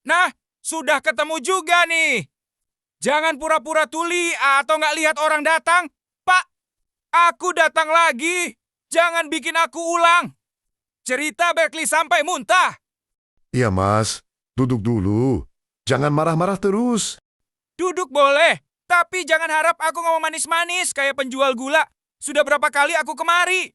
Nah, sudah ketemu juga nih. Jangan pura-pura tuli atau nggak lihat orang datang. Pak, aku datang lagi. Jangan bikin aku ulang. Cerita Berkeley sampai muntah. Iya, Mas. Duduk dulu. Jangan marah-marah terus. Duduk boleh, tapi jangan harap aku ngomong manis-manis kayak penjual gula. Sudah berapa kali aku kemari?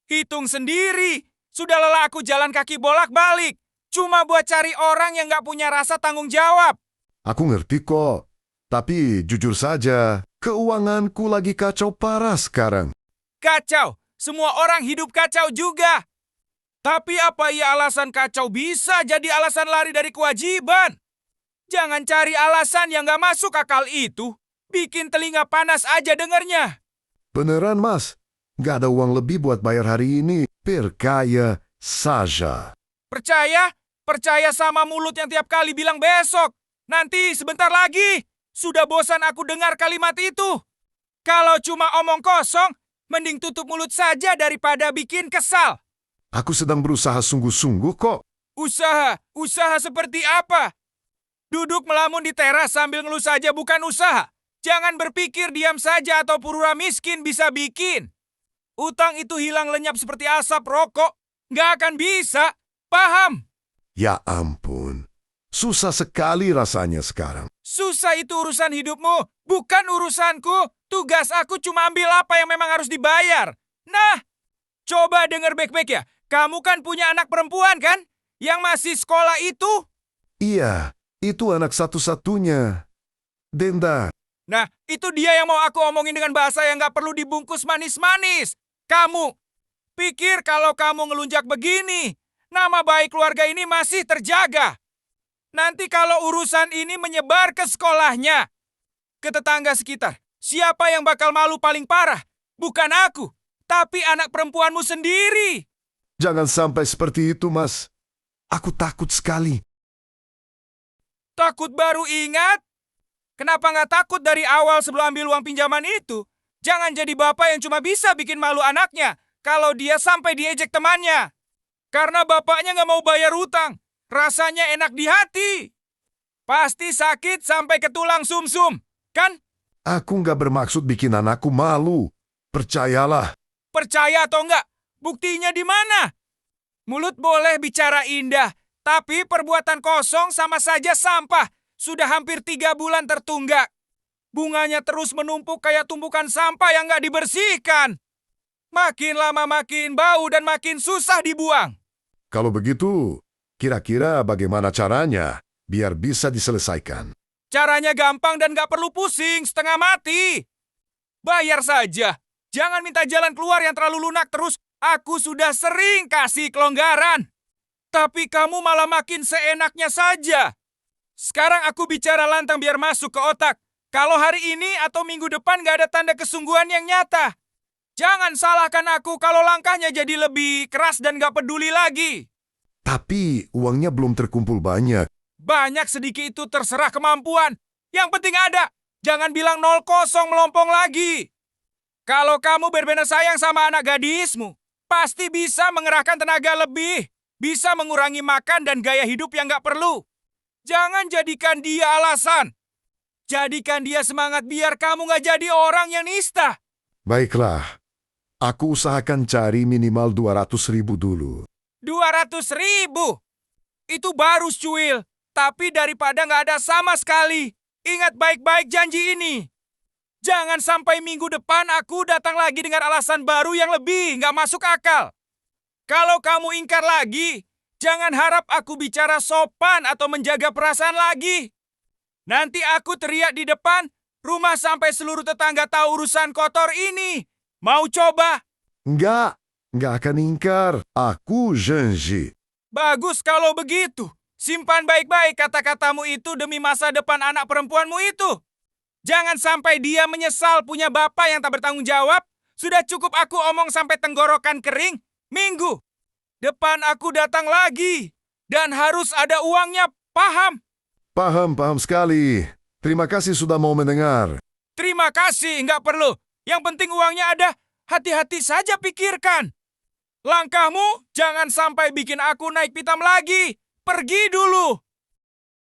Hitung sendiri. Sudah lelah aku jalan kaki bolak-balik. Cuma buat cari orang yang nggak punya rasa tanggung jawab. Aku ngerti kok. Tapi jujur saja, keuanganku lagi kacau parah sekarang. Kacau. Semua orang hidup kacau juga. Tapi apa ya alasan kacau bisa jadi alasan lari dari kewajiban? Jangan cari alasan yang nggak masuk akal itu. Bikin telinga panas aja dengernya. Beneran, Mas. Gak ada uang lebih buat bayar hari ini. Percaya saja. Percaya? Percaya sama mulut yang tiap kali bilang besok. Nanti sebentar lagi. Sudah bosan aku dengar kalimat itu. Kalau cuma omong kosong, mending tutup mulut saja daripada bikin kesal. Aku sedang berusaha sungguh-sungguh kok. Usaha? Usaha seperti apa? Duduk melamun di teras sambil ngeluh saja bukan usaha. Jangan berpikir diam saja atau pura miskin bisa bikin. Utang itu hilang lenyap seperti asap rokok. Nggak akan bisa. Paham? Ya ampun. Susah sekali rasanya sekarang. Susah itu urusan hidupmu, bukan urusanku. Tugas aku cuma ambil apa yang memang harus dibayar. Nah, coba denger baik-baik ya. Kamu kan punya anak perempuan kan? Yang masih sekolah itu? Iya, itu anak satu-satunya. Denda. Nah, itu dia yang mau aku omongin dengan bahasa yang gak perlu dibungkus manis-manis. Kamu, pikir kalau kamu ngelunjak begini, nama baik keluarga ini masih terjaga. Nanti kalau urusan ini menyebar ke sekolahnya, ke tetangga sekitar, siapa yang bakal malu paling parah? Bukan aku, tapi anak perempuanmu sendiri. Jangan sampai seperti itu, Mas. Aku takut sekali. Takut baru ingat? Kenapa nggak takut dari awal sebelum ambil uang pinjaman itu? Jangan jadi bapak yang cuma bisa bikin malu anaknya kalau dia sampai diejek temannya. Karena bapaknya nggak mau bayar utang. Rasanya enak di hati. Pasti sakit sampai ke tulang sumsum, kan? Aku nggak bermaksud bikin anakku malu. Percayalah. Percaya atau enggak? Buktinya di mana? Mulut boleh bicara indah, tapi perbuatan kosong sama saja sampah. Sudah hampir 3 bulan tertunggak. Bunganya terus menumpuk kayak tumpukan sampah yang nggak dibersihkan. Makin lama makin bau dan makin susah dibuang. Kalau begitu, kira-kira bagaimana caranya biar bisa diselesaikan? Caranya gampang dan nggak perlu pusing, setengah mati. Bayar saja. Jangan minta jalan keluar yang terlalu lunak terus. Aku sudah sering kasih kelonggaran. Tapi kamu malah makin seenaknya saja. Sekarang aku bicara lantang biar masuk ke otak. Kalau hari ini atau minggu depan nggak ada tanda kesungguhan yang nyata. Jangan salahkan aku kalau langkahnya jadi lebih keras dan nggak peduli lagi. Tapi uangnya belum terkumpul banyak. Banyak sedikit itu terserah kemampuan. Yang penting ada. Jangan bilang 0-0 melompong lagi. Kalau kamu benar-benar sayang sama anak gadismu, pasti bisa mengerahkan tenaga lebih. Bisa mengurangi makan dan gaya hidup yang nggak perlu. Jangan jadikan dia alasan. Jadikan dia semangat biar kamu nggak jadi orang yang nista. Baiklah, aku usahakan cari minimal 200.000 dulu. 200.000? Itu baru cuil. Tapi daripada nggak ada sama sekali. Ingat baik-baik janji ini. Jangan sampai minggu depan aku datang lagi dengan alasan baru yang lebih nggak masuk akal. Kalau kamu ingkar lagi, jangan harap aku bicara sopan atau menjaga perasaan lagi. Nanti aku teriak di depan, rumah sampai seluruh tetangga tahu urusan kotor ini. Mau coba? Enggak akan ingkar. Aku janji. Bagus kalau begitu. Simpan baik-baik kata-katamu itu demi masa depan anak perempuanmu itu. Jangan sampai dia menyesal punya bapak yang tak bertanggung jawab. Sudah cukup aku omong sampai tenggorokan kering. Minggu depan aku datang lagi. Dan harus ada uangnya, paham? Paham sekali. Terima kasih sudah mau mendengar. Terima kasih, nggak perlu. Yang penting uangnya ada. Hati-hati saja pikirkan. Langkahmu jangan sampai bikin aku naik pitam lagi. Pergi dulu.